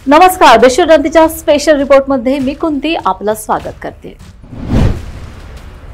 नमस्कार, देशोन्नतीच्या special report मध्ये मी कुंती आपलं स्वागत करते।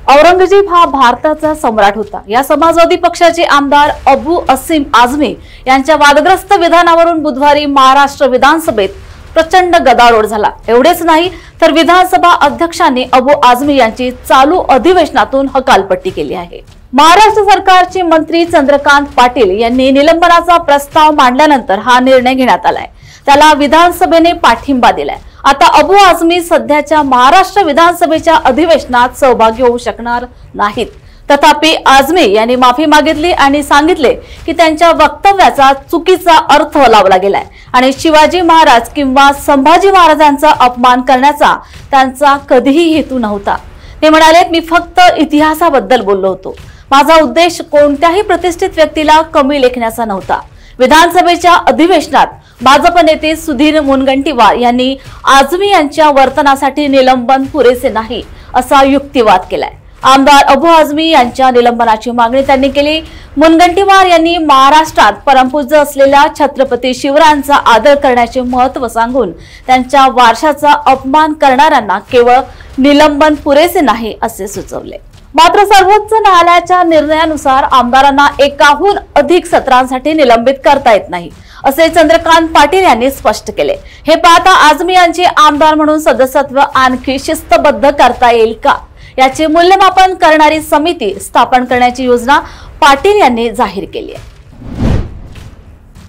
औरंगजेब हा भारताचा सम्राट होता। या समाजवादी पक्षाचे आमदार अबू असीम आझमी यांच्या वादग्रस्त विधानावरून बुधवारी महाराष्ट्र विधानसभेत प्रचंड गदारोळ झाला। एवढेच नाही तर विधानसभा अध्यक्षांनी अबू आझमी यांची चालू अधिवेशनातून हकालपट्टी केली आहे। महाराष्ट्र सरकारचे मंत्री चंद्रकांत पाटील यांनी निलंबनाचा प्रस्ताव मांडल्यानंतर हा निर्णय घेण्यात आलाय। त्याला विधानसभेने पाठिंबा दिलाय। आता अबू आझमी सध्याच्या महाराष्ट्र विधानसभेच्या अधिवेशनात सहभागी होऊ शकणार नाहीत। तथापि आझमी यांनी माफी मागितली आणि सांगितले की त्यांच्या वक्तव्याचा चुकीचा अर्थ लावला गेलाय आणि शिवाजी महाराज किंवा संभाजी महाराजांचा अपमान करण्याचा त्यांचा कधीही हेतू नव्हता। ते म्हणाले, मी फक्त इतिहासाबद्दल बोललो होतो। माझा उद्देश कोणत्याही प्रतिष्ठित व्यक्तीला कमी लेखण्याचा नव्हता। विधानसभेच्या अधिवेशनात भाजप नेते सुधीर मुनगंटीवार यांनी आझमी यांच्या वर्तनासाठी निलंबन पुरेसे नाही असा युक्तिवाद केलाय। आमदार अबू आझमी यांच्या निलंबनाची मागणी त्यांनी केली। मुनगंटीवार यांनी महाराष्ट्रात परमपूज्य असलेल्या छत्रपती शिवरायांचा आदर करण्याचे महत्त्व सांगून त्यांच्या वारशाचा अपमान करणाऱ्यांना केवळ निलंबन पुरेसे नाही असे सुचवले। मात्र सर्वोच्च न्यायालयाच्या निर्णयानुसार आमदारांना एकाहून अधिक सत्रांसाठी निलंबित करता येत नाही असे चंद्रकांत पाटील यांनी स्पष्ट केले। हे पाहता आझमी यांचे आमदार म्हणून सदस्यत्व आणखी शिस्तबद्ध करता येईल का याचे मूल्यमापन करणारी समिती स्थापन करण्याची योजना पाटील यांनी जाहीर केली आहे।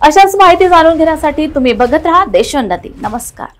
अशाच माहिती जाणून घेण्यासाठी तुम्ही बघत राहा देशोन्नती। नमस्कार।